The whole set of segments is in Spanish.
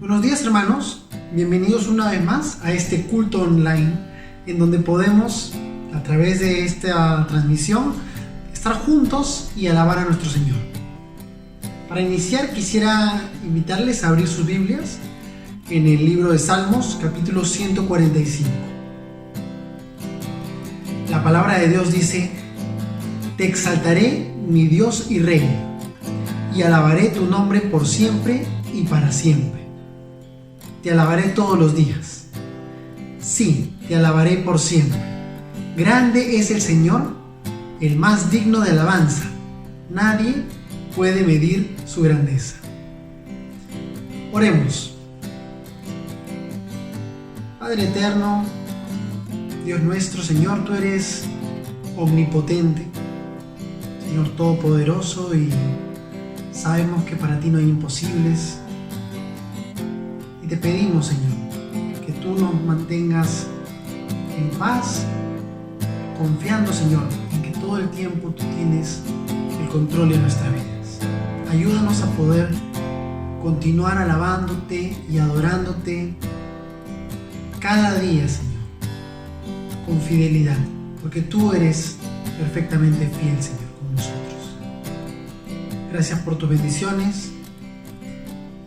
Buenos días, hermanos, bienvenidos una vez más a este culto online en donde podemos, a través de esta transmisión, estar juntos y alabar a nuestro Señor. Para iniciar quisiera invitarles a abrir sus Biblias en el libro de Salmos, capítulo 145. La palabra de Dios dice: Te exaltaré, mi Dios y Rey, y alabaré tu nombre por siempre y para siempre. Te alabaré todos los días. Sí, te alabaré por siempre. Grande es el Señor, el más digno de alabanza. Nadie puede medir su grandeza. Oremos. Padre eterno, Dios nuestro, Señor, tú eres omnipotente, Señor todopoderoso, y sabemos que para ti no hay imposibles. Y te pedimos, Señor, que tú nos mantengas en paz, confiando, Señor, en que todo el tiempo tú tienes el control de nuestras vidas. Ayúdanos a poder continuar alabándote y adorándote cada día, Señor, con fidelidad, porque tú eres perfectamente fiel, Señor, con nosotros. Gracias por tus bendiciones.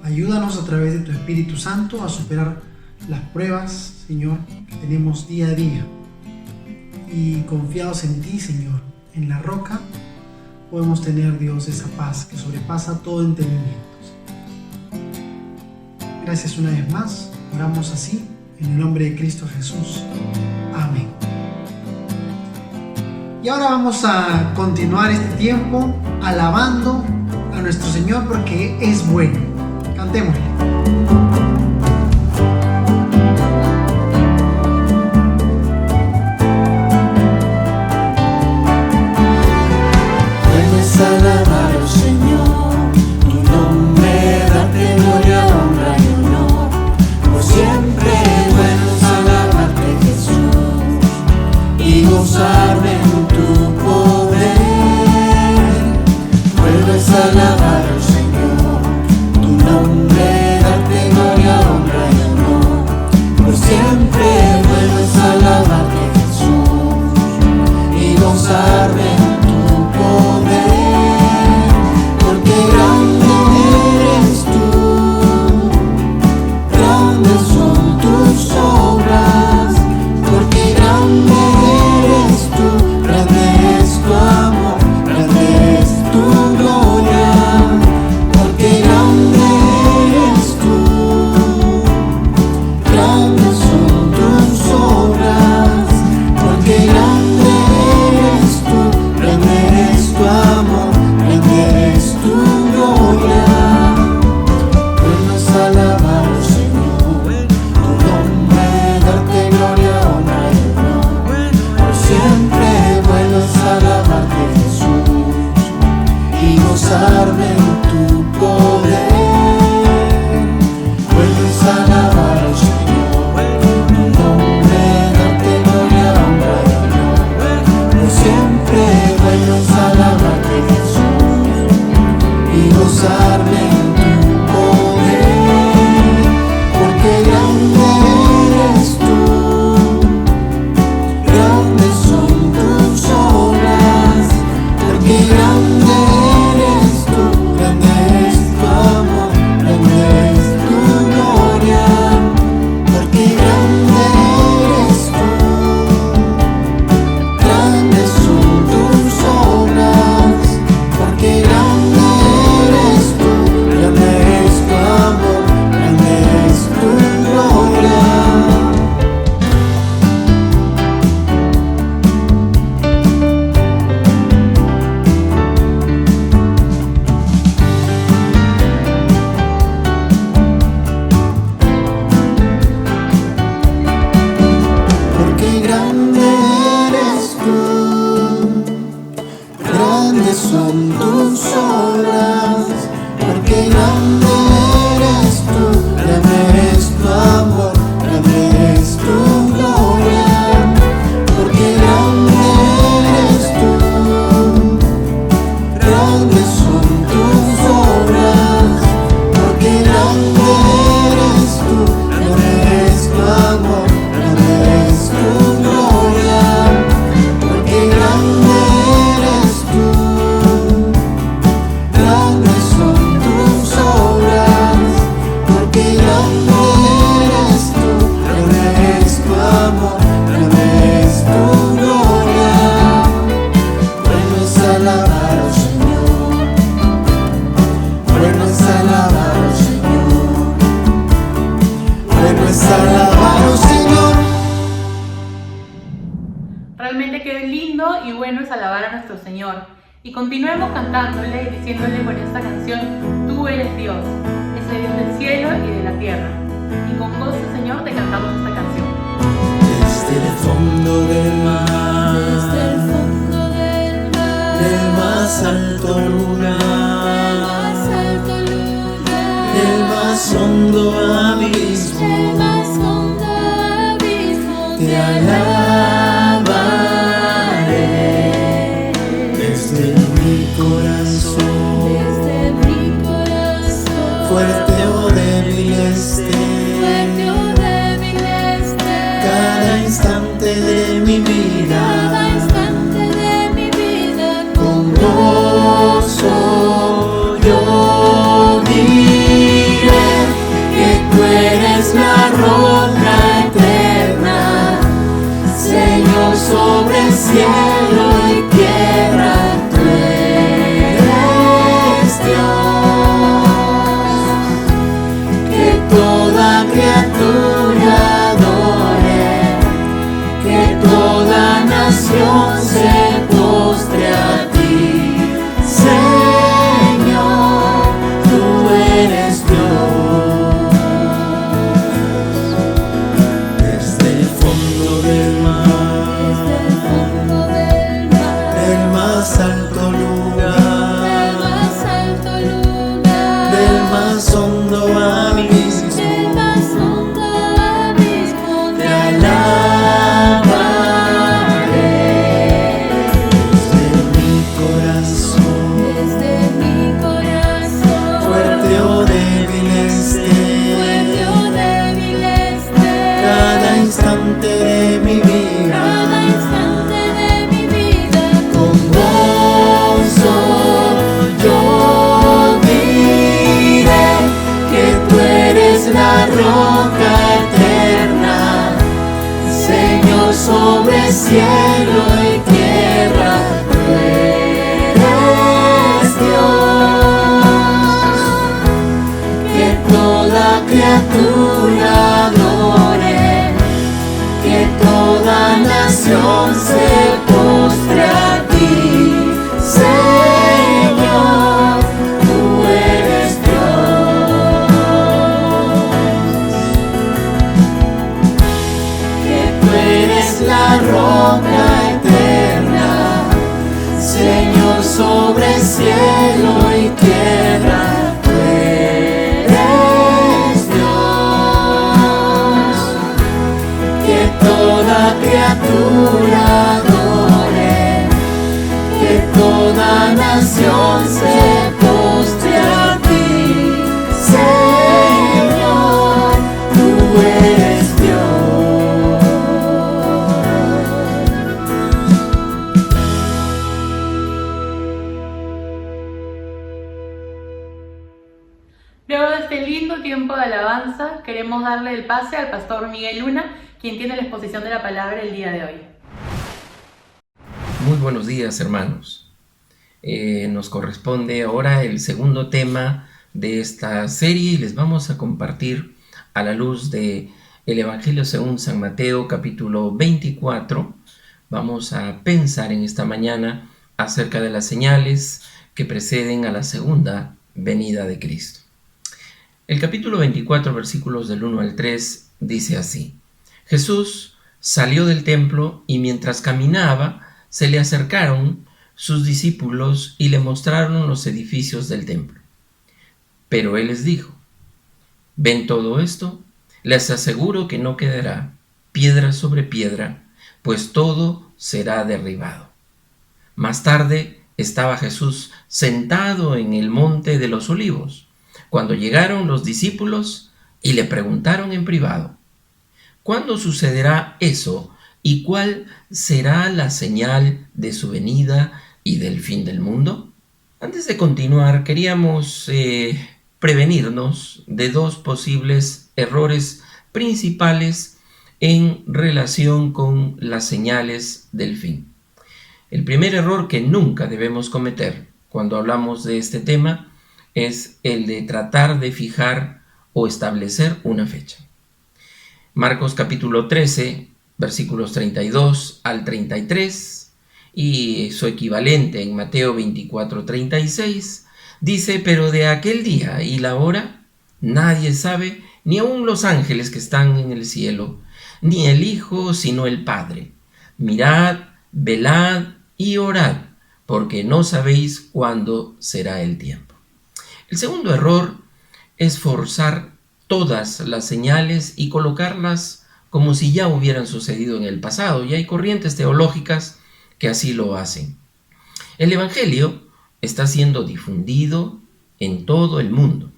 Ayúdanos a través de tu Espíritu Santo a superar las pruebas, Señor, que tenemos día a día. Y confiados en ti, Señor, en la roca, podemos tener, Dios, esa paz que sobrepasa todo entendimiento. Gracias una vez más. Oramos así, en el nombre de Cristo Jesús. Amén. Y ahora vamos a continuar este tiempo alabando a nuestro Señor porque es bueno. Cantémosle. Puedes alabar al Señor, tu nombre, darte gloria, honra y honor. Por siempre puedes alabarte, Jesús, y gozarme en tu poder. Puedes alabar al Señor, tu nombre, darte gloria, honra y honor. Por siempre puedes alabarte, Jesús, y gozarme en tu poder. Porque grande eres tú, grandes son tus obras. Porque grande eres tú, grande es tu amor, grande es tu gloria. Porque grande eres tú, grandes son tus obras. Porque grande eres tú, grande es tu amor, grande es tu gloria. Puedes alabar al Señor, tu nombre, darte gloria, honra y honor. Por siempre puedes alabarte, Jesús, y gozarme en tu poder. Puedes alabar al Señor, tu nombre, darte gloria, honra y honor. Por siempre puedes alabarte, Jesús, y gozarme en tu poder. Porque grande eres tú, grandes son tus obras. Porque grande eres tú, grande es tu amor, grande es tu gloria. Porque grande eres tú, grandes son tus obras. Porque grande eres tú, grande es tu amor, grande es tu gloria. Porque grande eres tú, grandes son tus obras. Porque grande eres tú, grande es tu amor, grande es tu gloria. Porque grande eres tú, grandes son tus obras. Porque grande eres Señor. Y continuemos cantándole y diciéndole con esta canción: tú eres Dios, ese Dios del cielo y de la tierra. Y con gozo, Señor, te cantamos esta canción. Desde el fondo del mar, del más alto lugar, del más hondo abismo, te alabaré. Desde mi corazón, fuerte o débil esté, cada instante de mi vida, con gozo yo diré que tú eres la roca eterna, Señor sobre el cielo y tierra, tú eres Dios, que toda criatura adore, que toda nación se postre a ti, Señor, tú eres Dios. Desde el fondo del mar, del más alto lugar, del más hondo abismo, te alabaré. Desde mi corazón, fuerte o débil esté, cada instante de mi vida, con gozo yo diré que tú eres la roca eterna, Señor sobre el cielo y tierra, tú eres Dios, que toda criatura adore, que toda nación se postre a ti, Señor, tú eres Dios, que tú eres la roca eterna, Señor sobre el cielo y tierra, tú eres Dios, que toda criatura adore, que toda nación se postre a ti, Señor, tú eres Dios. Luego de este lindo tiempo de alabanza, queremos darle el pase al pastor Miguel Luna, quien tiene la exposición de la palabra el día de hoy. Muy buenos días, hermanos. Nos corresponde ahora el segundo tema de esta serie y les vamos a compartir a la luz de el Evangelio según San Mateo, capítulo 24. Vamos a pensar en esta mañana acerca de las señales que preceden a la segunda venida de Cristo. El capítulo 24, versículos del 1 al 3, dice así: Jesús salió del templo y mientras caminaba se le acercaron sus discípulos y le mostraron los edificios del templo. Pero él les dijo: ¿ven todo esto? Les aseguro que no quedará piedra sobre piedra, pues todo será derribado. Más tarde estaba Jesús sentado en el monte de los Olivos, cuando llegaron los discípulos y le preguntaron en privado: ¿cuándo sucederá eso y cuál será la señal de su venida y del fin del mundo? Antes de continuar, queríamos prevenirnos de dos posibles errores principales en relación con las señales del fin. El primer error que nunca debemos cometer cuando hablamos de este tema es el de tratar de fijar o establecer una fecha. Marcos capítulo 13, versículos 32 al 33, y su equivalente en Mateo 24:36, dice: pero de aquel día y la hora nadie sabe, ni aun los ángeles que están en el cielo, ni el Hijo, sino el Padre. Mirad, velad y orad, porque no sabéis cuándo será el tiempo. El segundo error es forzar todas las señales y colocarlas como si ya hubieran sucedido en el pasado, y hay corrientes teológicas que así lo hacen. El Evangelio está siendo difundido en todo el mundo.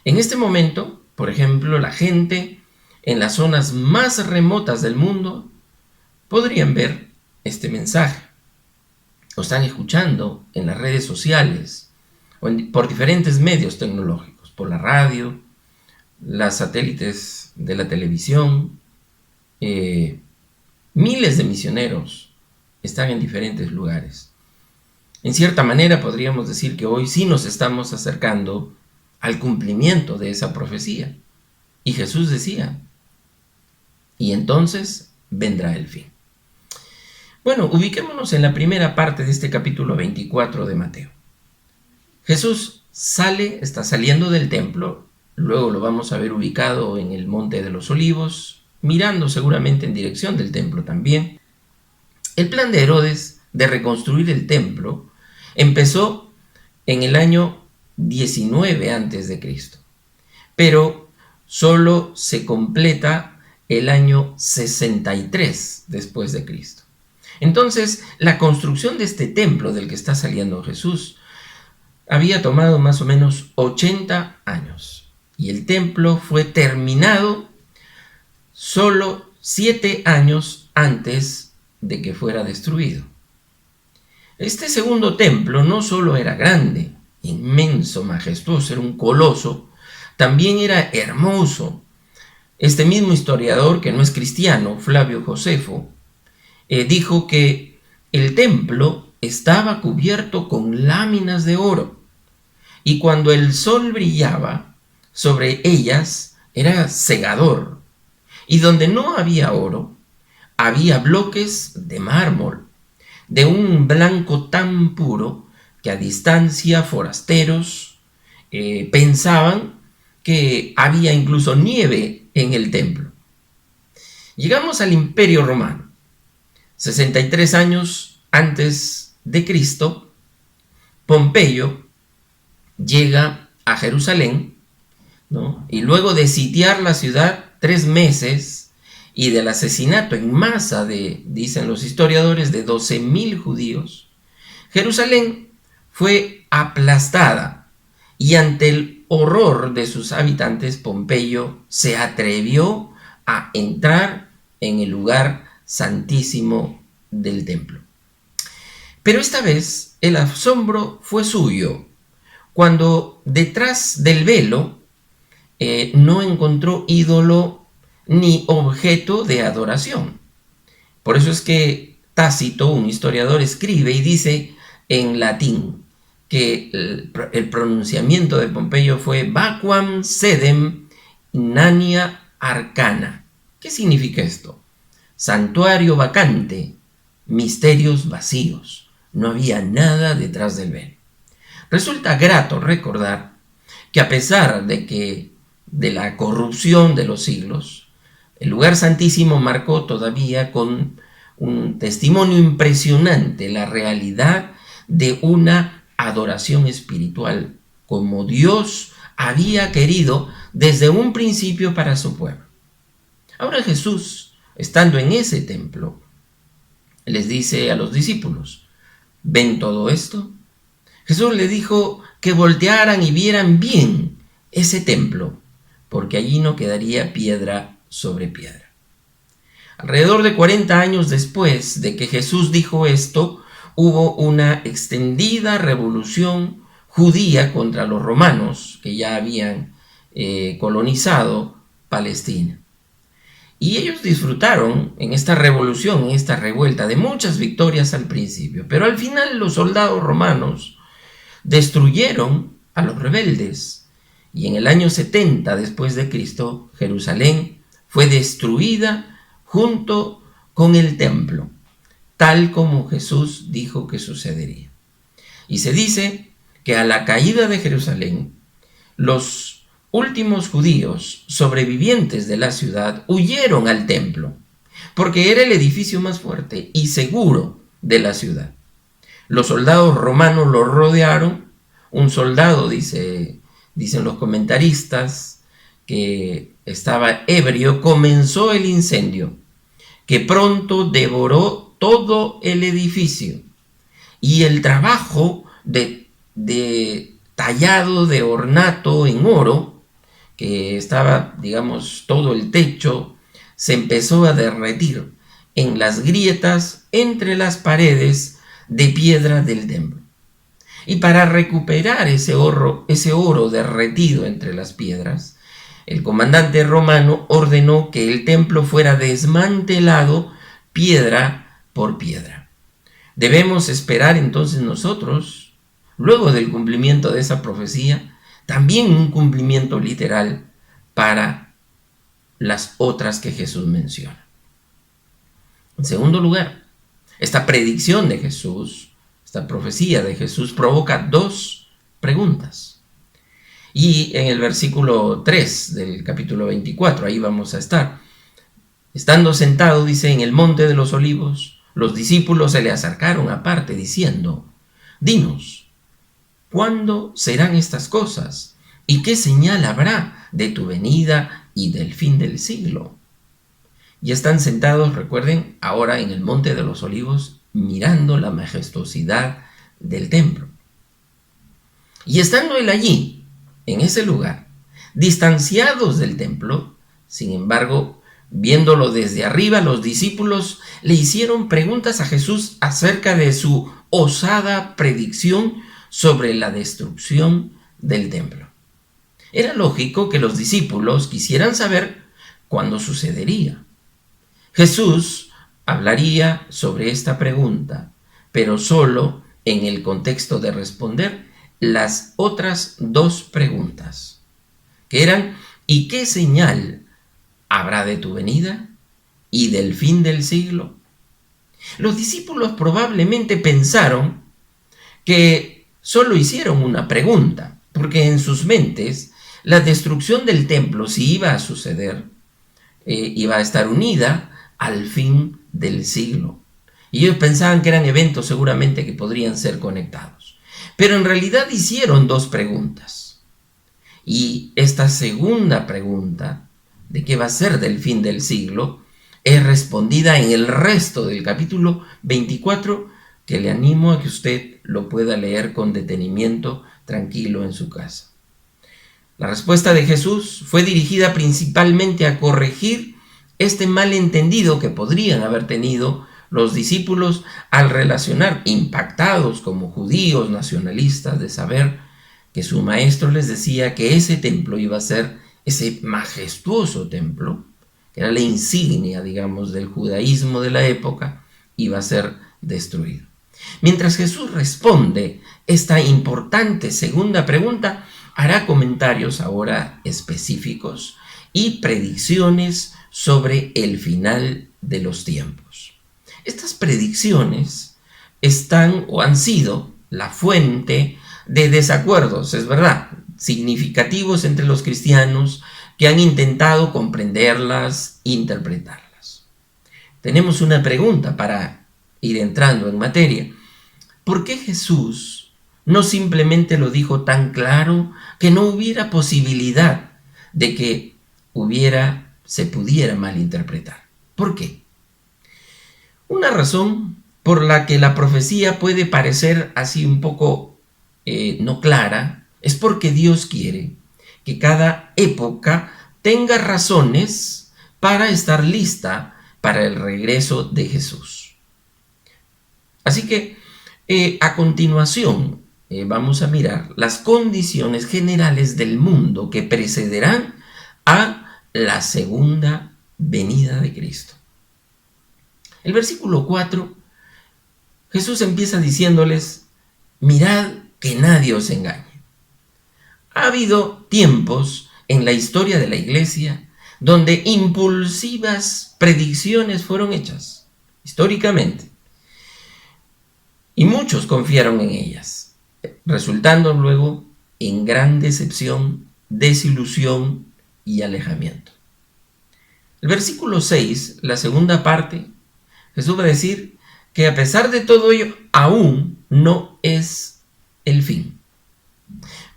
En este momento, por ejemplo, la gente en las zonas más remotas del mundo podrían ver este mensaje. Lo están escuchando en las redes sociales o por diferentes medios tecnológicos, por la radio, las satélites de la televisión. Miles de misioneros están en diferentes lugares. En cierta manera podríamos decir que hoy sí nos estamos acercando al cumplimiento de esa profecía. Y Jesús decía: y entonces vendrá el fin. Bueno, ubiquémonos en la primera parte de este capítulo 24 de Mateo. Jesús está saliendo del templo, luego lo vamos a ver ubicado en el Monte de los Olivos, mirando seguramente en dirección del templo también. El plan de Herodes de reconstruir el templo empezó en el año 19 a.C., pero solo se completa el año 63 después de Cristo. Entonces, la construcción de este templo del que está saliendo Jesús había tomado más o menos 80 años, y el templo fue terminado solo 7 años antes de que fuera destruido. Este segundo templo no solo era grande, inmenso, majestuoso, era un coloso, también era hermoso. Este mismo historiador, que no es cristiano, Flavio Josefo, dijo que el templo estaba cubierto con láminas de oro, y cuando el sol brillaba sobre ellas era cegador, y donde no había oro, había bloques de mármol, de un blanco tan puro que a distancia forasteros pensaban que había incluso nieve en el templo. Llegamos al Imperio Romano. 63 años antes de Cristo, Pompeyo llega a Jerusalén, ¿no? Y luego de sitiar la ciudad 3 meses y del asesinato en masa dicen los historiadores, de 12,000 judíos, Jerusalén fue aplastada, y ante el horror de sus habitantes, Pompeyo se atrevió a entrar en el lugar santísimo del templo. Pero esta vez el asombro fue suyo cuando detrás del velo no encontró ídolo ni objeto de adoración. Por eso es que Tácito, un historiador, escribe y dice en latín que el pronunciamiento de Pompeyo fue vacuam sedem inania arcana. ¿Qué significa esto? Santuario vacante, misterios vacíos. No había nada detrás del velo. Resulta grato recordar que a pesar de la corrupción de los siglos, el lugar santísimo marcó todavía con un testimonio impresionante la realidad de una adoración espiritual, como Dios había querido desde un principio para su pueblo. Ahora Jesús, estando en ese templo, les dice a los discípulos: ¿ven todo esto? Jesús le dijo que voltearan y vieran bien ese templo, porque allí no quedaría piedra sobre piedra. Alrededor de 40 años después de que Jesús dijo esto, hubo una extendida revolución judía contra los romanos que ya habían colonizado Palestina. Y ellos disfrutaron en esta revolución, en esta revuelta, de muchas victorias al principio, pero al final los soldados romanos destruyeron a los rebeldes, y en el año 70 después de Cristo, Jerusalén fue destruida junto con el templo. tal como Jesús dijo que sucedería. Y se dice que a la caída de Jerusalén, los últimos judíos sobrevivientes de la ciudad huyeron al templo, porque era el edificio más fuerte y seguro de la ciudad. Los soldados romanos lo rodearon. Un soldado, dicen los comentaristas, que estaba ebrio, comenzó el incendio, que pronto devoró todo el edificio. Y el trabajo de tallado de ornato en oro, que estaba, todo el techo, se empezó a derretir en las grietas entre las paredes de piedra del templo. Y para recuperar ese oro derretido entre las piedras, el comandante romano ordenó que el templo fuera desmantelado piedra por piedra. Debemos esperar entonces nosotros, luego del cumplimiento de esa profecía, también un cumplimiento literal para las otras que Jesús menciona. En segundo lugar, esta predicción de Jesús, esta profecía de Jesús provoca dos preguntas. Y en el versículo 3 del capítulo 24, ahí vamos a estar. Estando sentado, dice, en el monte de los olivos, los discípulos se le acercaron aparte diciendo: dinos, ¿cuándo serán estas cosas? ¿Y qué señal habrá de tu venida y del fin del siglo? Y están sentados, recuerden, ahora en el monte de los olivos, mirando la majestuosidad del templo. Y estando él allí, en ese lugar, distanciados del templo, sin embargo, viéndolo desde arriba, los discípulos le hicieron preguntas a Jesús acerca de su osada predicción sobre la destrucción del templo. Era lógico que los discípulos quisieran saber cuándo sucedería. Jesús hablaría sobre esta pregunta, pero solo en el contexto de responder las otras dos preguntas, que eran: ¿y qué señal habrá de tu venida y del fin del siglo? Los discípulos probablemente pensaron que solo hicieron una pregunta, porque en sus mentes la destrucción del templo, si iba a suceder, iba a estar unida al fin del siglo. Y ellos pensaban que eran eventos seguramente que podrían ser conectados. Pero en realidad hicieron dos preguntas. Y esta segunda pregunta, de qué va a ser del fin del siglo, es respondida en el resto del capítulo 24, que le animo a que usted lo pueda leer con detenimiento, tranquilo en su casa. La respuesta de Jesús fue dirigida principalmente a corregir este malentendido que podrían haber tenido los discípulos al relacionar, impactados como judíos nacionalistas, de saber que su maestro les decía que ese templo iba a ser ese majestuoso templo, que era la insignia, del judaísmo de la época, iba a ser destruido. Mientras Jesús responde esta importante segunda pregunta, hará comentarios ahora específicos y predicciones sobre el final de los tiempos. Estas predicciones están o han sido la fuente de desacuerdos, es verdad, significativos entre los cristianos que han intentado comprenderlas, interpretarlas. Tenemos una pregunta para ir entrando en materia. ¿Por qué Jesús no simplemente lo dijo tan claro que no hubiera posibilidad de que se pudiera malinterpretar? ¿Por qué? Una razón por la que la profecía puede parecer así un poco no clara es porque Dios quiere que cada época tenga razones para estar lista para el regreso de Jesús. Así que a continuación vamos a mirar las condiciones generales del mundo que precederán a la segunda venida de Cristo. El versículo 4, Jesús empieza diciéndoles: mirad que nadie os engañe. Ha habido tiempos en la historia de la iglesia donde impulsivas predicciones fueron hechas, históricamente, y muchos confiaron en ellas, resultando luego en gran decepción, desilusión y alejamiento. El versículo 6, la segunda parte, Jesús va a decir que a pesar de todo ello, aún no es el fin.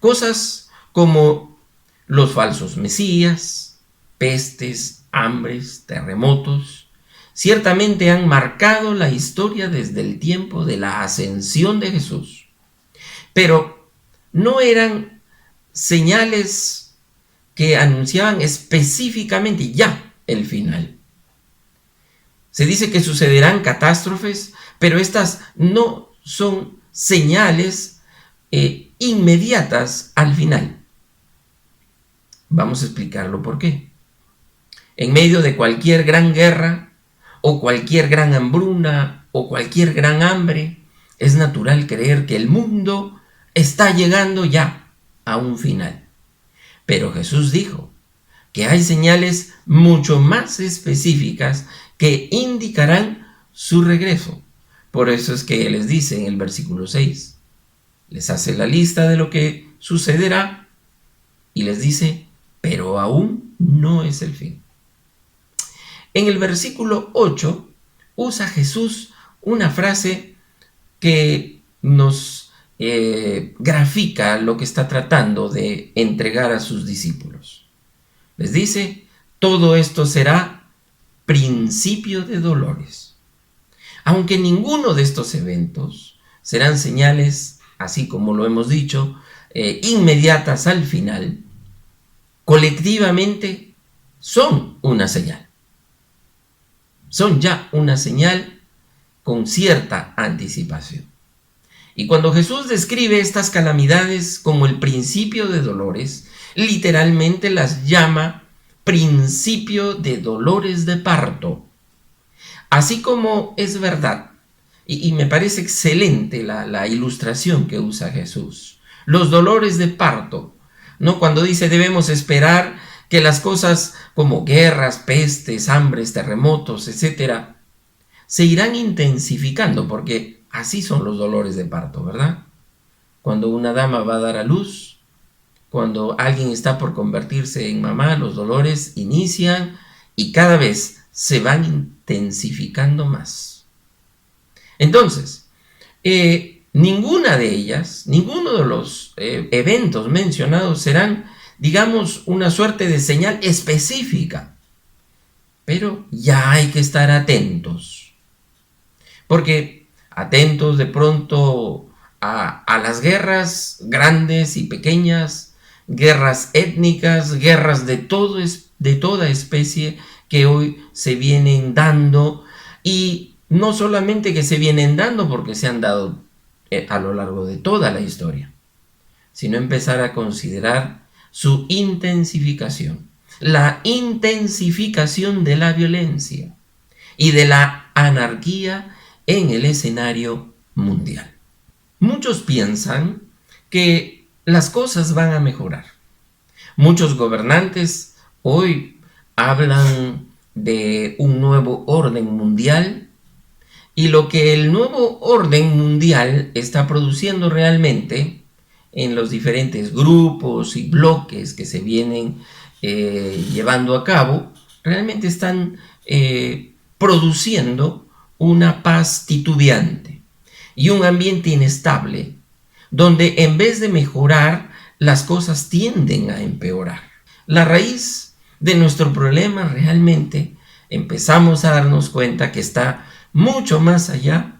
Cosas como los falsos mesías, pestes, hambres, terremotos, ciertamente han marcado la historia desde el tiempo de la ascensión de Jesús. Pero no eran señales que anunciaban específicamente ya el final. Se dice que sucederán catástrofes, pero estas no son señales inmediatas al final. Vamos a explicarlo por qué. En medio de cualquier gran guerra, o cualquier gran hambruna, o cualquier gran hambre, es natural creer que el mundo está llegando ya a un final. Pero Jesús dijo que hay señales mucho más específicas que indicarán su regreso. Por eso es que les dice en el versículo 6, les hace la lista de lo que sucederá y les dice, pero aún no es el fin. En el versículo 8 usa Jesús una frase que nos grafica lo que está tratando de entregar a sus discípulos. Les dice, todo esto será principio de dolores. Aunque ninguno de estos eventos serán señales, así como lo hemos dicho, inmediatas al final, colectivamente son una señal. Son ya una señal con cierta anticipación. Y cuando Jesús describe estas calamidades como el principio de dolores, literalmente las llama principio de dolores de parto. Así como es verdad, y me parece excelente la ilustración que usa Jesús, los dolores de parto, ¿no? Cuando dice debemos esperar que las cosas como guerras, pestes, hambres, terremotos, etc., se irán intensificando, porque así son los dolores de parto, ¿verdad? Cuando una dama va a dar a luz, cuando alguien está por convertirse en mamá, los dolores inician y cada vez se van intensificando más. Entonces, ninguna de ellas, ninguno de los eventos mencionados serán, digamos, una suerte de señal específica. Pero ya hay que estar atentos. Porque atentos de pronto a las guerras grandes y pequeñas, guerras étnicas, guerras de toda especie que hoy se vienen dando, y no solamente que se vienen dando porque se han dado a lo largo de toda la historia, sino empezar a considerar su intensificación, la intensificación de la violencia y de la anarquía en el escenario mundial. Muchos piensan que las cosas van a mejorar. Muchos gobernantes hoy hablan de un nuevo orden mundial, y lo que el nuevo orden mundial está produciendo realmente en los diferentes grupos y bloques que se vienen llevando a cabo, realmente están produciendo una paz titubeante y un ambiente inestable, donde en vez de mejorar, las cosas tienden a empeorar. La raíz de nuestro problema realmente empezamos a darnos cuenta que está mucho más allá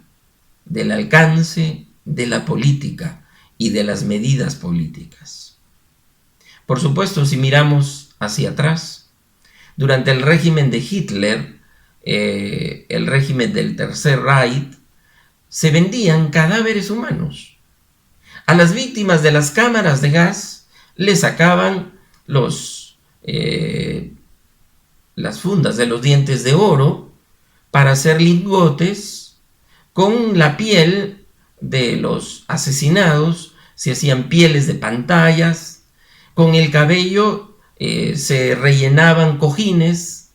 del alcance de la política y de las medidas políticas. Por supuesto, si miramos hacia atrás, durante el régimen de Hitler, el régimen del Tercer Reich, se vendían cadáveres humanos. A las víctimas de las cámaras de gas les sacaban las fundas de los dientes de oro para hacer lingotes. Con la piel de los asesinados se hacían pieles de pantallas, con el cabello se rellenaban cojines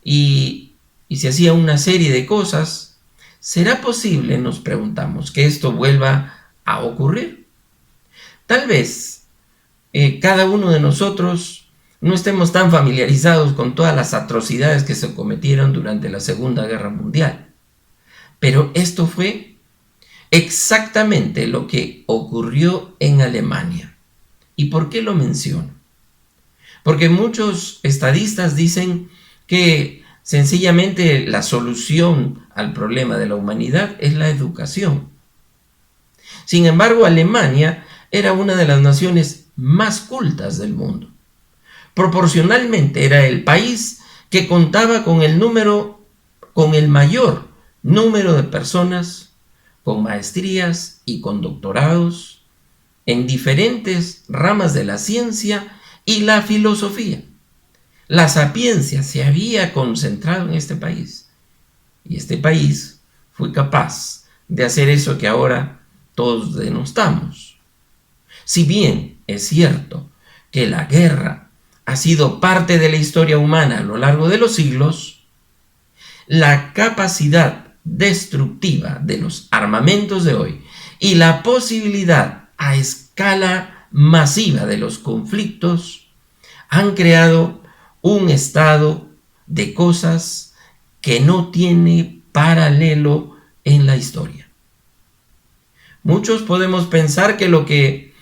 y se hacía una serie de cosas. ¿será posible, nos preguntamos, que esto vuelva a ocurrir? Tal vez cada uno de nosotros no estemos tan familiarizados con todas las atrocidades que se cometieron durante la Segunda Guerra Mundial, pero esto fue exactamente lo que ocurrió en Alemania. ¿Y por qué lo menciono? Porque muchos estadistas dicen que sencillamente la solución al problema de la humanidad es la educación. Sin embargo, Alemania era una de las naciones más cultas del mundo. Proporcionalmente era el país que contaba con el mayor número de personas con maestrías y con doctorados en diferentes ramas de la ciencia y la filosofía. La sapiencia se había concentrado en este país, y este país fue capaz de hacer eso que ahora todos denostamos. Si bien es cierto que la guerra ha sido parte de la historia humana a lo largo de los siglos, la capacidad destructiva de los armamentos de hoy y la posibilidad a escala masiva de los conflictos han creado un estado de cosas que no tiene paralelo en la historia. Muchos podemos pensar que lo que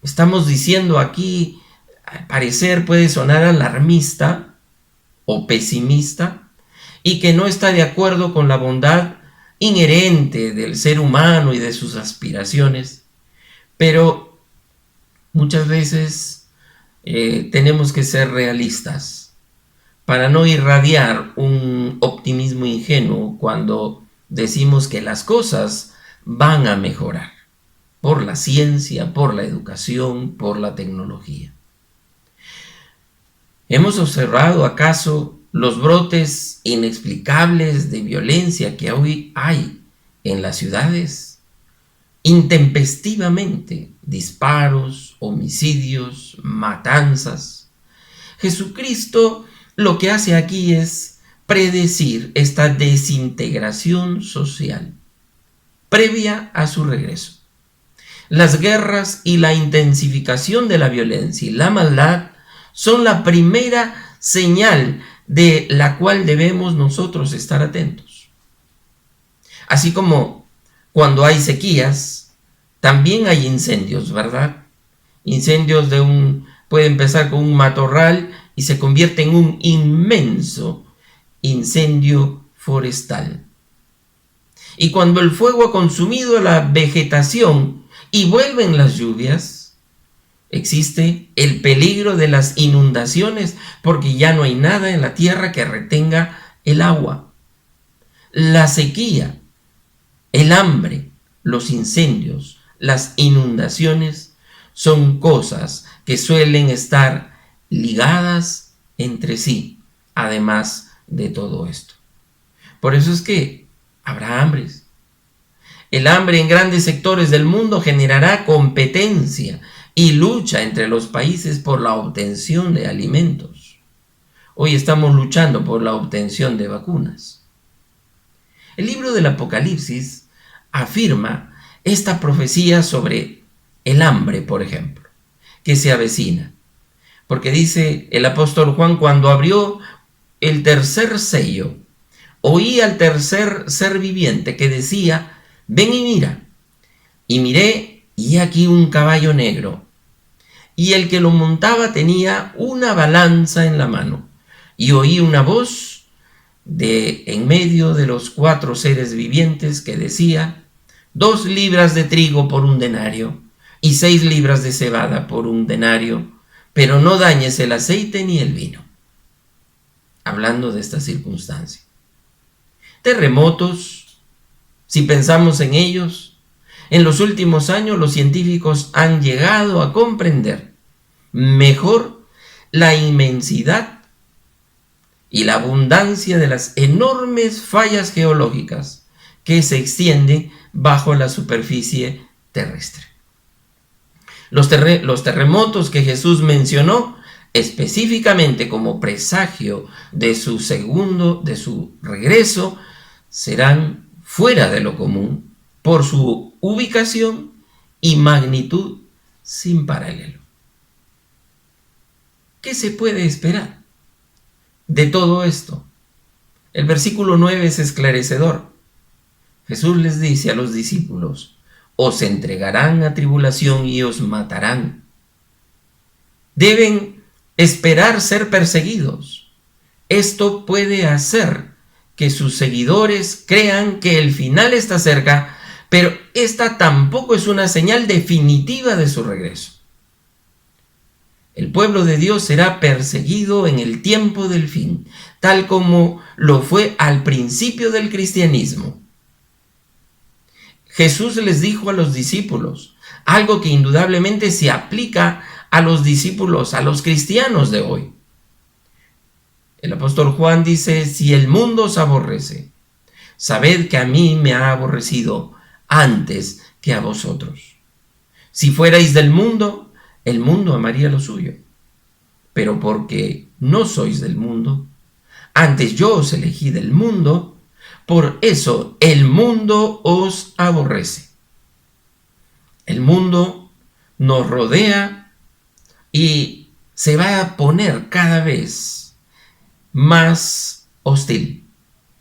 estamos diciendo aquí al parecer puede sonar alarmista o pesimista y que no está de acuerdo con la bondad inherente del ser humano y de sus aspiraciones, pero muchas veces tenemos que ser realistas para no irradiar un optimismo ingenuo cuando decimos que las cosas van a mejorar por la ciencia, por la educación, por la tecnología. ¿Hemos observado acaso los brotes inexplicables de violencia que hoy hay en las ciudades? Intempestivamente, disparos, homicidios, matanzas. Jesucristo lo que hace aquí es predecir esta desintegración social previa a su regreso. Las guerras y la intensificación de la violencia y la maldad son la primera señal de la cual debemos nosotros estar atentos. Así como cuando hay sequías, también hay incendios, ¿verdad? Incendios puede empezar con un matorral y se convierte en un inmenso incendio forestal. Y cuando el fuego ha consumido la vegetación y vuelven las lluvias, existe el peligro de las inundaciones porque ya no hay nada en la tierra que retenga el agua. La sequía, el hambre, los incendios, las inundaciones son cosas que suelen estar ligadas entre sí, además de todo esto. Por eso es que habrá hambres. El hambre en grandes sectores del mundo generará competencia y lucha entre los países por la obtención de alimentos. Hoy estamos luchando por la obtención de vacunas. El libro del Apocalipsis afirma esta profecía sobre el hambre, por ejemplo, que se avecina. Porque dice el apóstol Juan, cuando abrió el tercer sello, oí al tercer ser viviente que decía: ven y mira. Y miré, y aquí un caballo negro, y el que lo montaba tenía una balanza en la mano, y oí una voz en medio de los 4 seres vivientes que decía: 2 libras de trigo por 1 denario, y 6 libras de cebada por 1 denario, pero no dañes el aceite ni el vino. Hablando de esta circunstancia. Terremotos, si pensamos en ellos, en los últimos años los científicos han llegado a comprender mejor la inmensidad y la abundancia de las enormes fallas geológicas que se extienden bajo la superficie terrestre. Los terremotos que Jesús mencionó específicamente como presagio de su regreso serán fuera de lo común por su ubicación y magnitud sin paralelo. ¿Qué se puede esperar de todo esto? El versículo 9 es esclarecedor. Jesús les dice a los discípulos: os entregarán a tribulación y os matarán. Deben esperar ser perseguidos. Esto puede hacer que sus seguidores crean que el final está cerca, pero esta tampoco es una señal definitiva de su regreso. El pueblo de Dios será perseguido en el tiempo del fin, tal como lo fue al principio del cristianismo. Jesús les dijo a los discípulos algo que indudablemente se aplica a los discípulos, a los cristianos de hoy. El apóstol Juan dice: si el mundo os aborrece, sabed que a mí me ha aborrecido antes que a vosotros. Si fuerais del mundo, el mundo amaría lo suyo. Pero porque no sois del mundo, antes yo os elegí del mundo, por eso el mundo os aborrece. El mundo nos rodea y se va a poner cada vez más hostil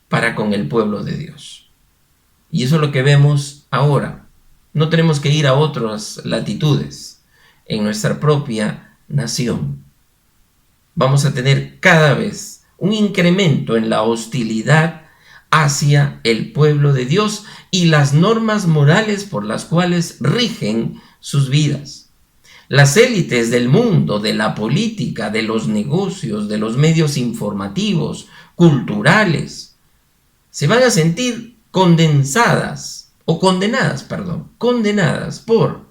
para con el pueblo de Dios. Y eso es lo que vemos ahora. No tenemos que ir a otras latitudes. En nuestra propia nación vamos a tener cada vez un incremento en la hostilidad hacia el pueblo de Dios y las normas morales por las cuales rigen sus vidas. Las élites del mundo, de la política, de los negocios, de los medios informativos, culturales, se van a sentir condenadas por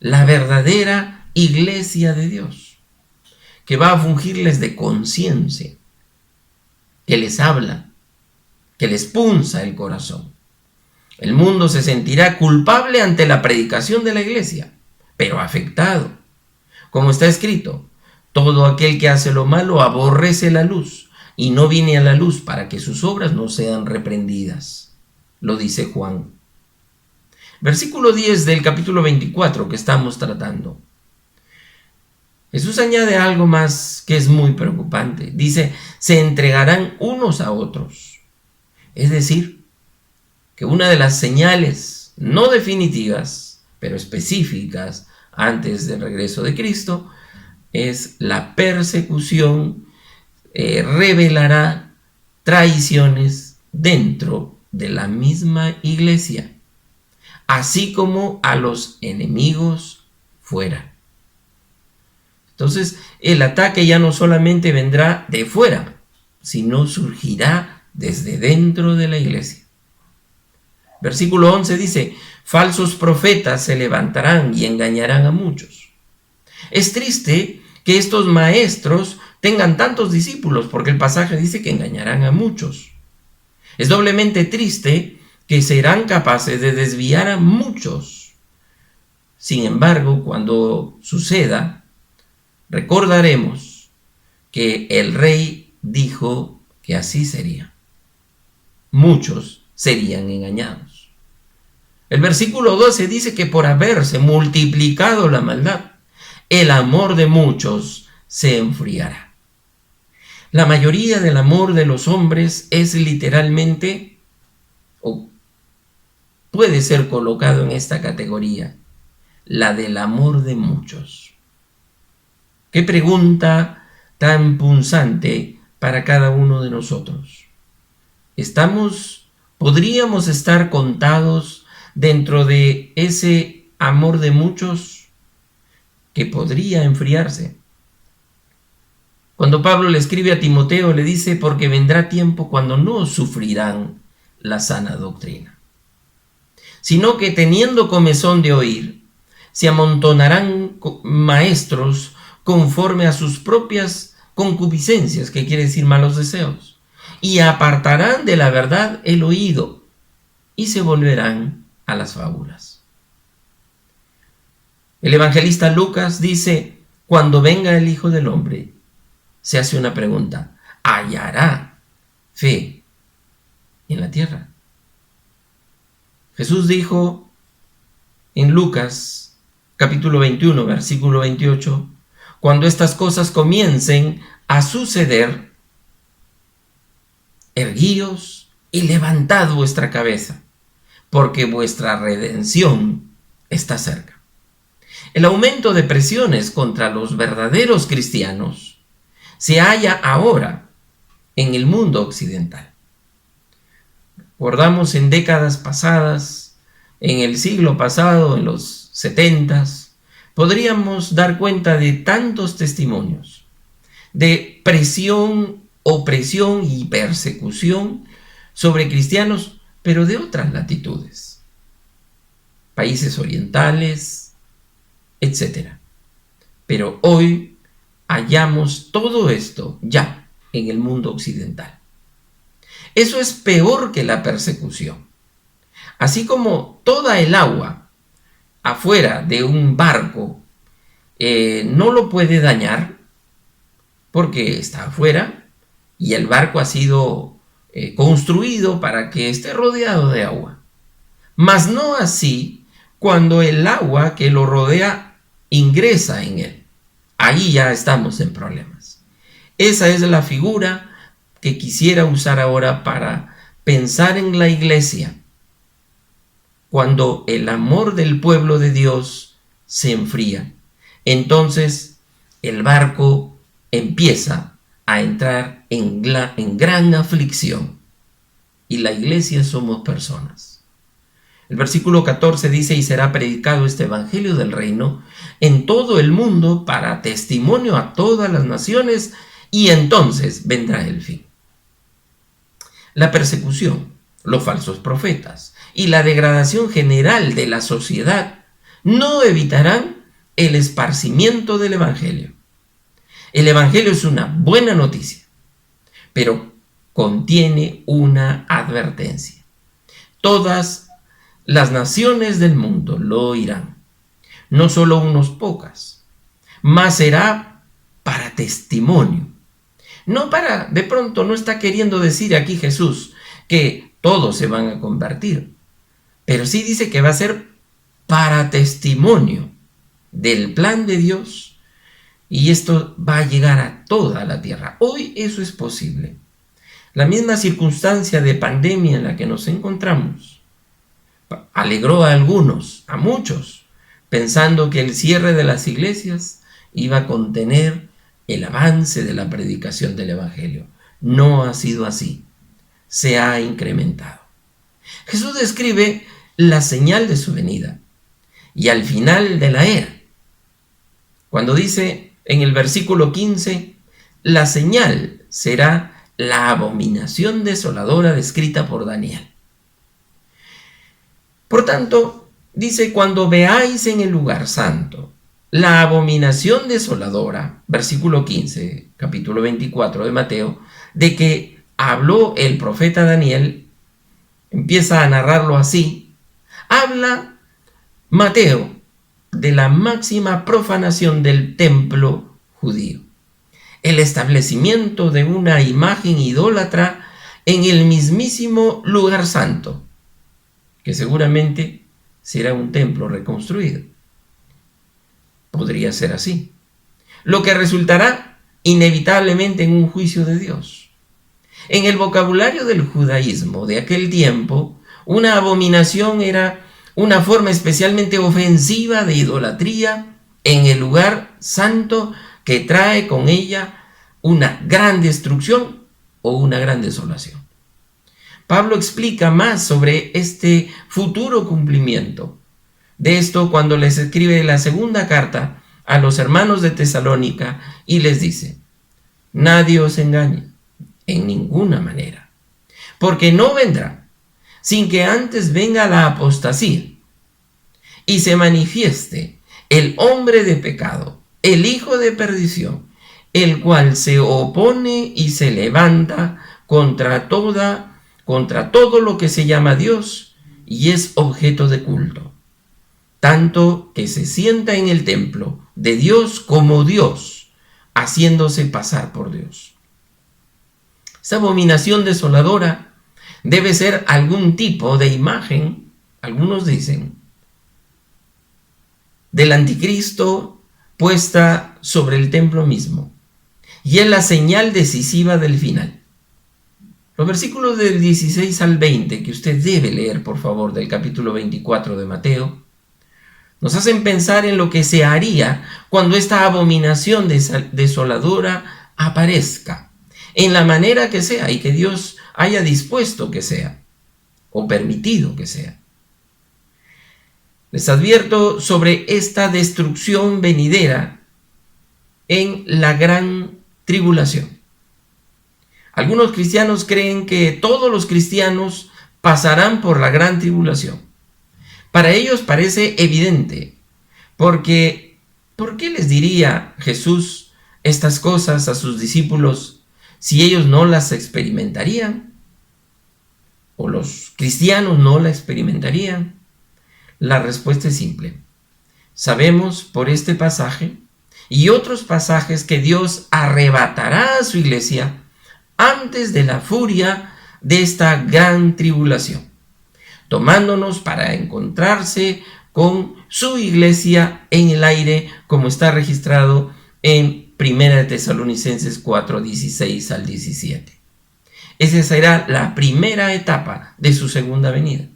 la verdadera iglesia de Dios, que va a fungirles de conciencia, que les habla, que les punza el corazón. El mundo se sentirá culpable ante la predicación de la iglesia, pero afectado. Como está escrito: todo aquel que hace lo malo aborrece la luz y no viene a la luz para que sus obras no sean reprendidas. Lo dice Juan. Versículo 10 del capítulo 24 que estamos tratando. Jesús añade algo más que es muy preocupante. Dice: se entregarán unos a otros. Es decir, que una de las señales no definitivas, pero específicas antes del regreso de Cristo, es la persecución. Revelará traiciones dentro de la misma iglesia, así como a los enemigos fuera. Entonces, el ataque ya no solamente vendrá de fuera, sino surgirá desde dentro de la iglesia. Versículo 11 dice: falsos profetas se levantarán y engañarán a muchos. Es triste que estos maestros tengan tantos discípulos, porque el pasaje dice que engañarán a muchos. Es doblemente triste que serán capaces de desviar a muchos. Sin embargo, cuando suceda, recordaremos que el rey dijo que así sería. Muchos serían engañados. El versículo 12 dice que por haberse multiplicado la maldad, el amor de muchos se enfriará. La mayoría del amor de los hombres es literalmente, o puede ser colocado en esta categoría, la del amor de muchos. Qué pregunta tan punzante para cada uno de nosotros. ¿Podríamos estar contados dentro de ese amor de muchos que podría enfriarse? Cuando Pablo le escribe a Timoteo, le dice: porque vendrá tiempo cuando no sufrirán la sana doctrina, sino que teniendo comezón de oír, se amontonarán maestros conforme a sus propias concupiscencias, que quiere decir malos deseos, y apartarán de la verdad el oído, y se volverán a las fábulas. El evangelista Lucas dice: cuando venga el Hijo del Hombre, se hace una pregunta: ¿hallará fe en la tierra. Jesús dijo en Lucas capítulo 21, versículo 28, cuando estas cosas comiencen a suceder, erguíos y levantad vuestra cabeza, porque vuestra redención está cerca. El aumento de presiones contra los verdaderos cristianos se halla ahora en el mundo occidental. Recordamos en décadas pasadas, en el siglo pasado, en los 70s, podríamos dar cuenta de tantos testimonios de presión, opresión y persecución sobre cristianos, pero de otras latitudes, países orientales, etc. Pero hoy hallamos todo esto ya en el mundo occidental. Eso es peor que la persecución. Así como toda el agua afuera de un barco no lo puede dañar porque está afuera y el barco ha sido construido para que esté rodeado de agua. Mas no así cuando el agua que lo rodea ingresa en él. Ahí ya estamos en problemas. Esa es la figura que quisiera usar ahora para pensar en la iglesia. Cuando el amor del pueblo de Dios se enfría, entonces el barco empieza a entrar en gran aflicción. Y la iglesia somos personas. El versículo 14 dice, y será predicado este evangelio del reino en todo el mundo para testimonio a todas las naciones, y entonces vendrá el fin. La persecución, los falsos profetas y la degradación general de la sociedad no evitarán el esparcimiento del evangelio. El evangelio es una buena noticia, pero contiene una advertencia. Todas las naciones del mundo lo oirán, no solo unos pocas, mas será para testimonio. No para, de pronto no está queriendo decir aquí Jesús que todos se van a convertir, pero sí dice que va a ser para testimonio del plan de Dios, y esto va a llegar a toda la tierra. Hoy eso es posible. La misma circunstancia de pandemia en la que nos encontramos alegró a algunos, a muchos, pensando que el cierre de las iglesias iba a contener el avance de la predicación del evangelio. No ha sido así. Se ha incrementado. Jesús describe la señal de su venida y al final de la era, cuando dice en el versículo 15, la señal será la abominación desoladora descrita por Daniel. Por tanto, dice, cuando veáis en el lugar santo la abominación desoladora, versículo 15, capítulo 24 de Mateo, de que habló el profeta Daniel, empieza a narrarlo así, habla Mateo de la máxima profanación del templo judío, el establecimiento de una imagen idólatra en el mismísimo lugar santo, que seguramente será un templo reconstruido. Podría ser así, lo que resultará inevitablemente en un juicio de Dios. En el vocabulario del judaísmo de aquel tiempo, una abominación era una forma especialmente ofensiva de idolatría en el lugar santo que trae con ella una gran destrucción o una gran desolación. Pablo explica más sobre este futuro cumplimiento de esto cuando les escribe la segunda carta a los hermanos de Tesalónica y les dice, nadie os engañe en ninguna manera, porque no vendrá sin que antes venga la apostasía y se manifieste el hombre de pecado, el hijo de perdición, el cual se opone y se levanta contra todo lo que se llama Dios y es objeto de culto, tanto que se sienta en el templo de Dios como Dios, haciéndose pasar por Dios. Esa abominación desoladora debe ser algún tipo de imagen, algunos dicen, del anticristo puesta sobre el templo mismo, y es la señal decisiva del final. Los versículos del 16 al 20, que usted debe leer, por favor, del capítulo 24 de Mateo, nos hacen pensar en lo que se haría cuando esta abominación desoladora aparezca, en la manera que sea y que Dios haya dispuesto que sea, o permitido que sea. Les advierto sobre esta destrucción venidera en la gran tribulación. Algunos cristianos creen que todos los cristianos pasarán por la gran tribulación. Para ellos parece evidente, porque ¿por qué les diría Jesús estas cosas a sus discípulos si ellos no las experimentarían? ¿O los cristianos no la experimentarían? La respuesta es simple. Sabemos por este pasaje y otros pasajes que Dios arrebatará a su iglesia antes de la furia de esta gran tribulación, tomándonos para encontrarse con su iglesia en el aire, como está registrado en 1 Tesalonicenses 4, 16 al 17. Esa será la primera etapa de su segunda venida.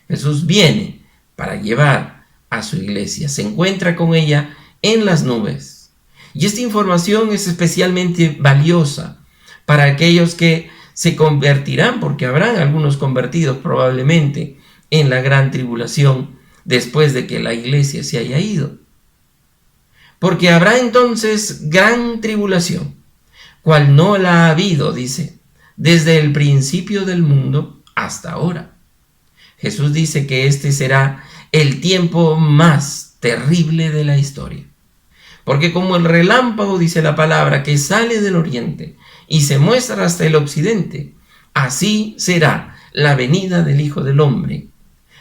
Jesús viene para llevar a su iglesia, se encuentra con ella en las nubes. Y esta información es especialmente valiosa para aquellos que se convertirán, porque habrán algunos convertidos probablemente en la gran tribulación después de que la iglesia se haya ido. Porque habrá entonces gran tribulación, cual no la ha habido, dice, desde el principio del mundo hasta ahora. Jesús dice que este será el tiempo más terrible de la historia. Porque como el relámpago, dice la palabra, que sale del oriente y se muestra hasta el occidente, así será la venida del Hijo del Hombre.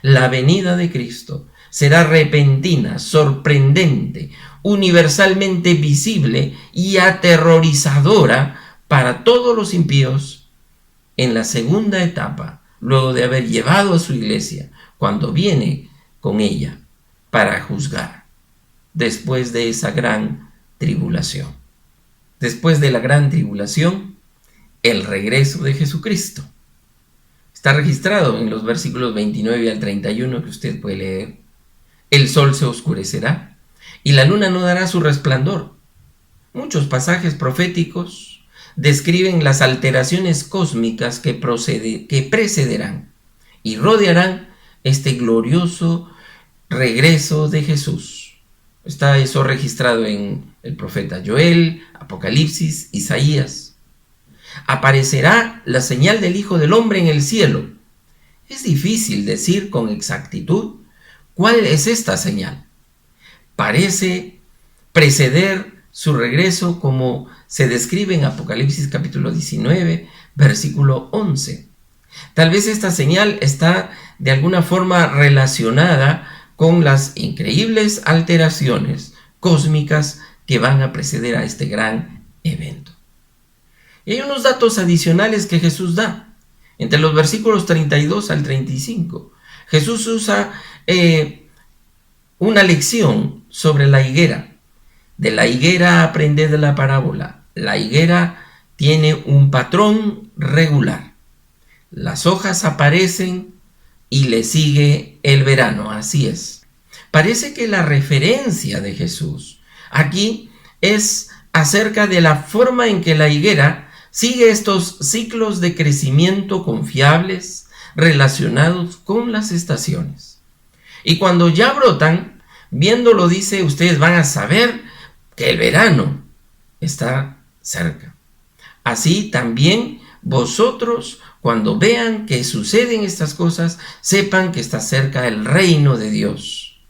La venida de Cristo será repentina, sorprendente, universalmente visible y aterrorizadora para todos los impíos en la segunda etapa, luego de haber llevado a su iglesia, cuando viene con ella para juzgar, después de esa gran tribulación. Después de la gran tribulación, el regreso de Jesucristo. Está registrado en los versículos 29 al 31 que usted puede leer. El sol se oscurecerá y la luna no dará su resplandor. Muchos pasajes proféticos describen las alteraciones cósmicas que precederán y rodearán este glorioso regreso de Jesús. Está eso registrado en el profeta Joel, Apocalipsis, Isaías. Aparecerá la señal del Hijo del Hombre en el cielo. Es difícil decir con exactitud cuál es esta señal. Parece preceder su regreso como se describe en Apocalipsis capítulo 19, versículo 11. Tal vez esta señal está de alguna forma relacionada con las increíbles alteraciones cósmicas que van a preceder a este gran evento. Y hay unos datos adicionales que Jesús da. Entre los versículos 32 al 35, Jesús usa una lección sobre la higuera. De la higuera aprended la parábola. La higuera tiene un patrón regular. Las hojas aparecen y le sigue el verano, así es. Parece que la referencia de Jesús aquí es acerca de la forma en que la higuera sigue estos ciclos de crecimiento confiables relacionados con las estaciones. Y cuando ya brotan, viéndolo dice, ustedes van a saber que el verano está cerca. Así también vosotros, cuando vean que suceden estas cosas, sepan que está cerca el reino de Dios,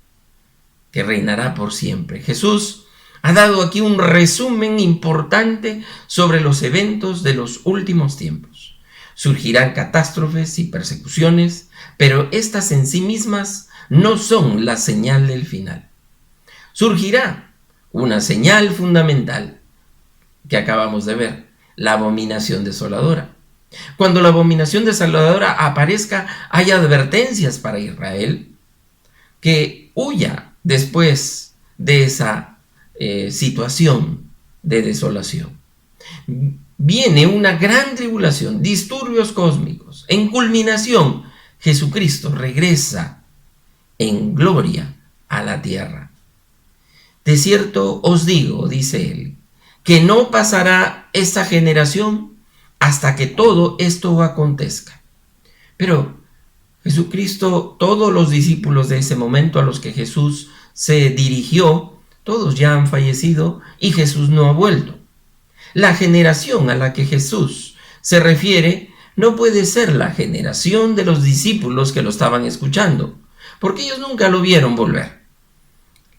que reinará por siempre. Jesús ha dado aquí un resumen importante sobre los eventos de los últimos tiempos. Surgirán catástrofes y persecuciones, pero estas en sí mismas no son la señal del final. Surgirá una señal fundamental que acabamos de ver, la abominación desoladora. Cuando la abominación desoladora aparezca, hay advertencias para Israel que huya después de esa situación de desolación. Viene una gran tribulación, disturbios cósmicos. En culminación, Jesucristo regresa en gloria a la tierra. De cierto os digo, dice él, que no pasará esta generación hasta que todo esto acontezca. Pero Jesucristo, todos los discípulos de ese momento a los que Jesús se dirigió, todos ya han fallecido y Jesús no ha vuelto. La generación a la que Jesús se refiere no puede ser la generación de los discípulos que lo estaban escuchando, porque ellos nunca lo vieron volver.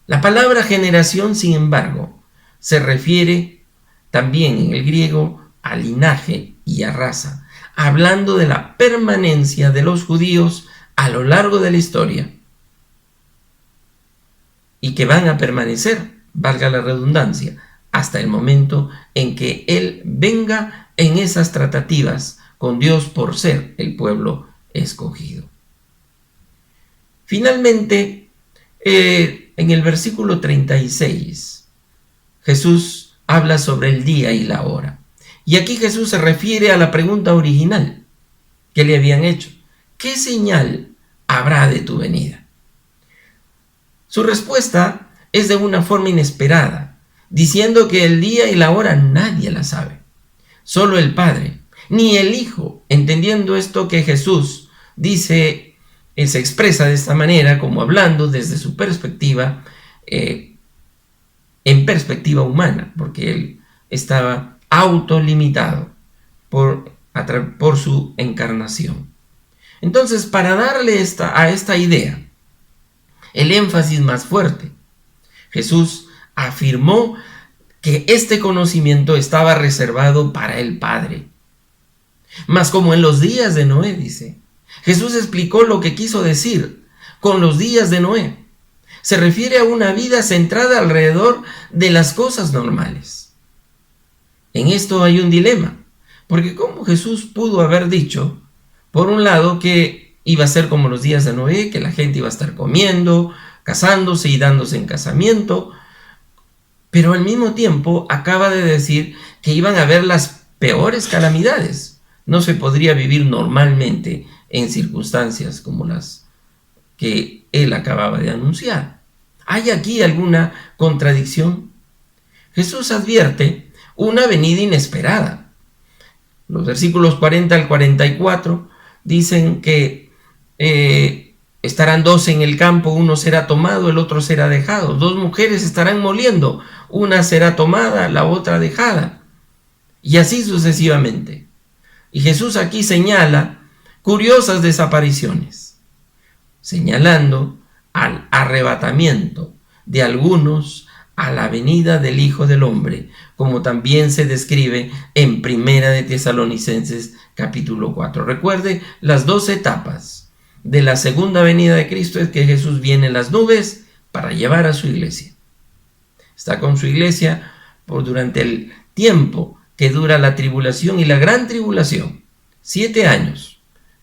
La palabra generación, sin embargo, se refiere también en el griego a linaje y a raza, hablando de la permanencia de los judíos a lo largo de la historia y que van a permanecer, valga la redundancia, hasta el momento en que Él venga en esas tratativas con Dios por ser el pueblo escogido. Finalmente, en el versículo 36, Jesús habla sobre el día y la hora. Y aquí Jesús se refiere a la pregunta original que le habían hecho. ¿Qué señal habrá de tu venida? Su respuesta es de una forma inesperada, diciendo que el día y la hora nadie la sabe, solo el Padre, ni el Hijo. Entendiendo esto que Jesús dice, se expresa de esta manera, como hablando desde su perspectiva, en perspectiva humana, porque él estaba autolimitado por su encarnación. Entonces, para darle a esta idea el énfasis más fuerte, Jesús afirmó que este conocimiento estaba reservado para el Padre. Mas como en los días de Noé, dice, Jesús explicó lo que quiso decir con los días de Noé. Se refiere a una vida centrada alrededor de las cosas normales. En esto hay un dilema, porque ¿cómo Jesús pudo haber dicho, por un lado, que iba a ser como los días de Noé, que la gente iba a estar comiendo, casándose y dándose en casamiento, pero al mismo tiempo acaba de decir que iban a haber las peores calamidades? No se podría vivir normalmente en circunstancias como las que él acababa de anunciar. ¿Hay aquí alguna contradicción? Jesús advierte una venida inesperada. Los versículos 40 al 44 dicen que estarán dos en el campo, uno será tomado, el otro será dejado. Dos mujeres estarán moliendo, una será tomada, la otra dejada. Y así sucesivamente. Y Jesús aquí señala curiosas desapariciones, señalando al arrebatamiento de algunos a la venida del Hijo del Hombre, como también se describe en Primera de Tesalonicenses capítulo 4. Recuerde, las dos etapas de la segunda venida de Cristo es que Jesús viene en las nubes para llevar a su iglesia. Está con su iglesia durante el tiempo que dura la tribulación y la gran tribulación, 7 años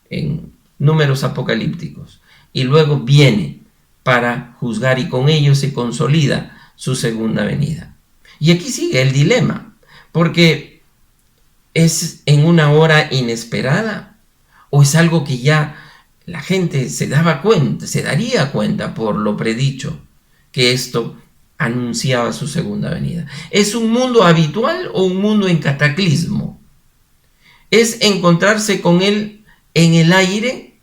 en números apocalípticos, y luego viene para juzgar y con ello se consolida su segunda venida. Y aquí sigue el dilema, porque ¿es en una hora inesperada o es algo que ya la gente se daría cuenta por lo predicho, que esto anunciaba su segunda venida? ¿Es un mundo habitual o un mundo en cataclismo? ¿Es encontrarse con él en el aire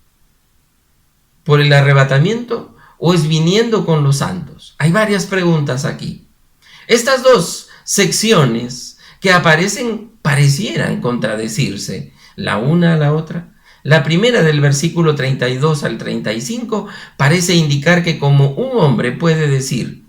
por el arrebatamiento o es viniendo con los santos? Hay varias preguntas aquí. Estas dos secciones que aparecen parecieran contradecirse la una a la otra. La primera, del versículo 32 al 35, parece indicar que como un hombre puede decir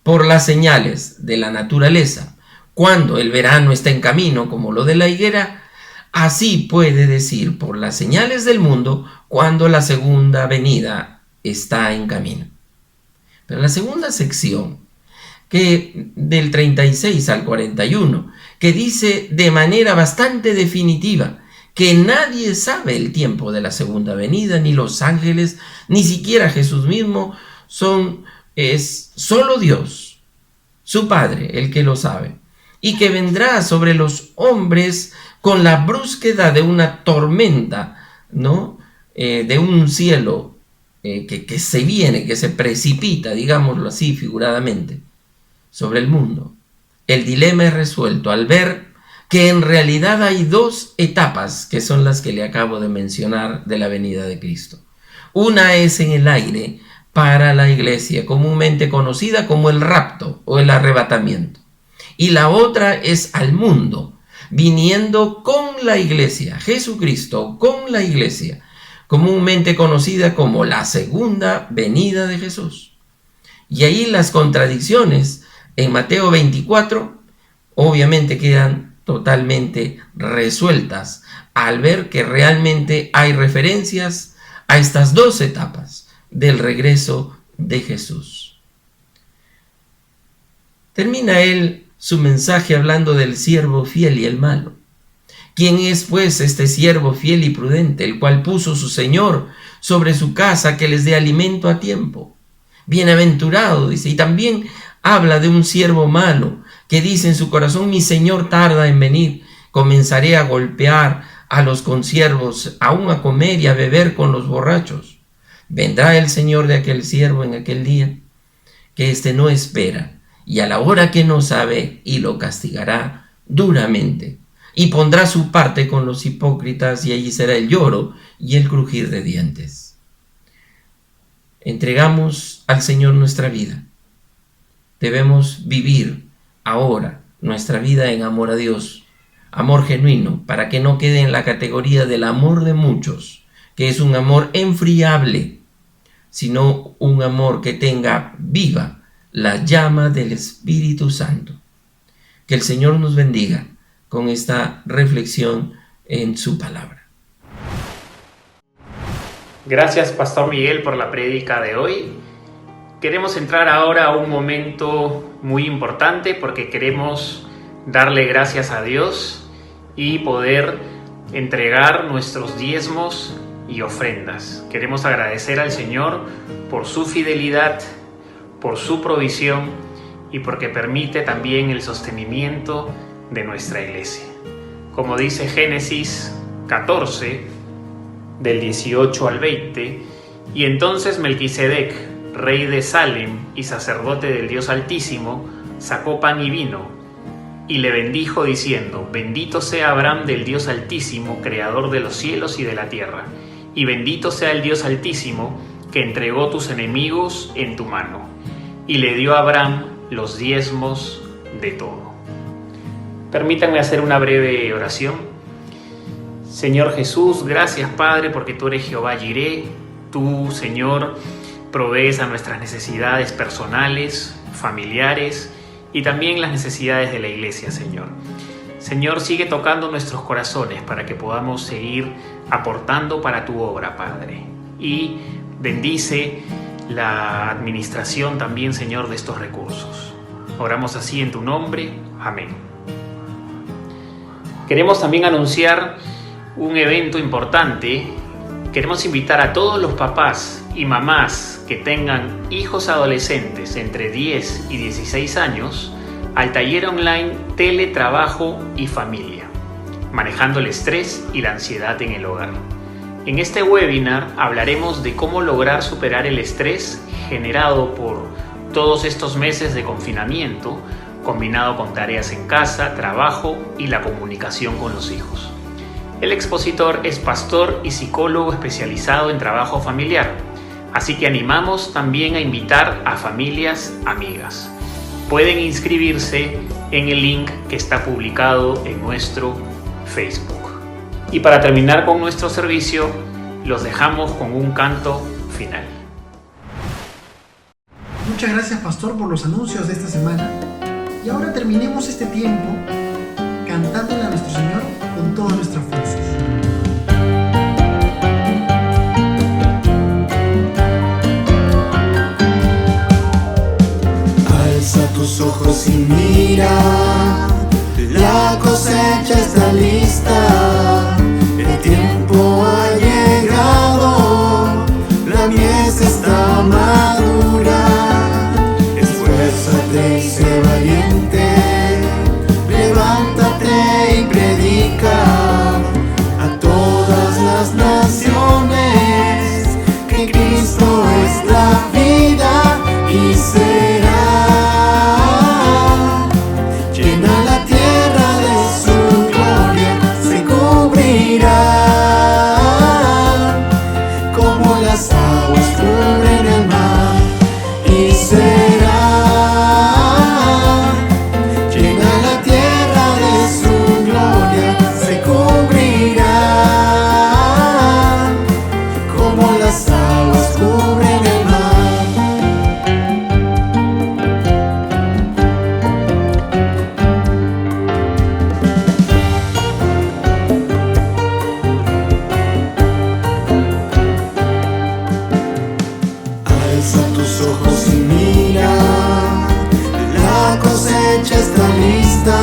por las señales de la naturaleza, cuando el verano está en camino, como lo de la higuera, así puede decir por las señales del mundo, cuando la segunda venida está en camino. Pero la segunda sección, que del 36 al 41, que dice de manera bastante definitiva que nadie sabe el tiempo de la segunda venida, ni los ángeles, ni siquiera Jesús mismo, es solo Dios, su Padre, el que lo sabe, y que vendrá sobre los hombres con la brusquedad de una tormenta, ¿no? De un cielo que se viene, que se precipita, digámoslo así figuradamente, sobre el mundo. El dilema es resuelto al ver que en realidad hay dos etapas que son las que le acabo de mencionar de la venida de Cristo. Una es en el aire para la iglesia, comúnmente conocida como el rapto o el arrebatamiento. Y la otra es al mundo, viniendo con la iglesia, Jesucristo con la iglesia, comúnmente conocida como la segunda venida de Jesús. Y ahí las contradicciones en Mateo 24 obviamente quedan totalmente resueltas al ver que realmente hay referencias a estas dos etapas del regreso de Jesús. Termina él su mensaje hablando del siervo fiel y el malo. ¿Quién es pues este siervo fiel y prudente, el cual puso su Señor sobre su casa que les dé alimento a tiempo? Bienaventurado, dice, y también habla de un siervo malo que dice en su corazón: mi Señor tarda en venir, comenzaré a golpear a los consiervos, aún a comer y a beber con los borrachos. Vendrá el Señor de aquel siervo en aquel día, que éste no espera, y a la hora que no sabe, y lo castigará duramente, y pondrá su parte con los hipócritas, y allí será el lloro y el crujir de dientes. Entregamos al Señor nuestra vida. Debemos vivir ahora nuestra vida en amor a Dios, amor genuino, para que no quede en la categoría del amor de muchos, que es un amor enfriable, sino un amor que tenga viva la llama del Espíritu Santo. Que el Señor nos bendiga con esta reflexión en su palabra. Gracias, Pastor Miguel, por la prédica de hoy. Queremos entrar ahora a un momento muy importante porque queremos darle gracias a Dios y poder entregar nuestros diezmos y ofrendas. Queremos agradecer al Señor por su fidelidad, por su provisión y porque permite también el sostenimiento de nuestra iglesia. Como dice Génesis 14, del 18 al 20, y entonces Melquisedec, rey de Salem y sacerdote del Dios Altísimo, sacó pan y vino, y le bendijo diciendo: bendito sea Abraham del Dios Altísimo, creador de los cielos y de la tierra, y bendito sea el Dios Altísimo, que entregó tus enemigos en tu mano. Y le dio a Abraham los diezmos de todo. Permítanme hacer una breve oración. Señor Jesús, gracias Padre, porque tú eres Jehová Jireh. Tú, Señor, provees a nuestras necesidades personales, familiares y también las necesidades de la iglesia, Señor. Señor, sigue tocando nuestros corazones para que podamos seguir aportando para tu obra, Padre. Y bendice la administración también, Señor, de estos recursos. Oramos así en tu nombre. Amén. Queremos también anunciar un evento importante. Queremos invitar a todos los papás y mamás que tengan hijos adolescentes entre 10 y 16 años al taller online Teletrabajo y Familia, manejando el estrés y la ansiedad en el hogar. En este webinar hablaremos de cómo lograr superar el estrés generado por todos estos meses de confinamiento, combinado con tareas en casa, trabajo y la comunicación con los hijos. El expositor es pastor y psicólogo especializado en trabajo familiar, así que animamos también a invitar a familias amigas. Pueden inscribirse en el link que está publicado en nuestro Facebook. Y para terminar con nuestro servicio, los dejamos con un canto final. Muchas gracias, Pastor, por los anuncios de esta semana. Y ahora terminemos este tiempo cantándole a nuestro Señor con todas nuestras fuerzas. Alza tus ojos y mira, la cosecha está lista. será. Llena la tierra de su gloria, se cubrirá como las aguas cubren el mar. Alza tus ojos y mira, la cosecha está lista,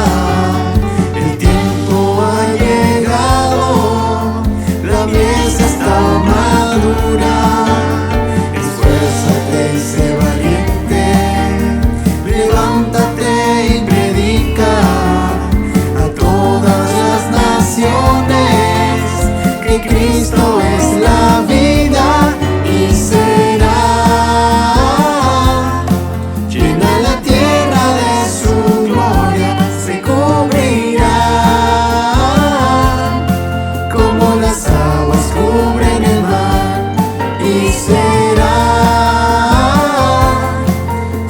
el tiempo ha llegado, la mies está madura. Esfuérzate y sé valiente, levántate y predica a todas las naciones que Cristo es la vida y será. Llena la tierra de su gloria, se cubrirá como las aguas cubren el mar y será.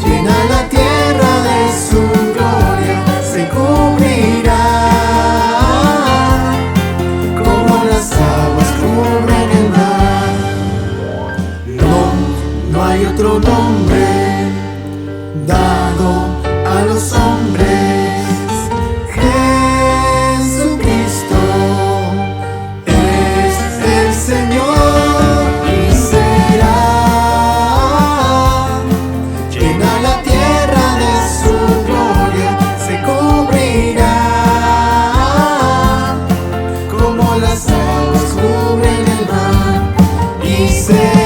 Llena la tierra de su gloria, se cubrirá como las aguas cubren el mar. No hay otro nombre dado a los hombres. Jesucristo es el Señor y será. Llena la tierra de su gloria, se cubrirá como las aguas cubren el mar y será.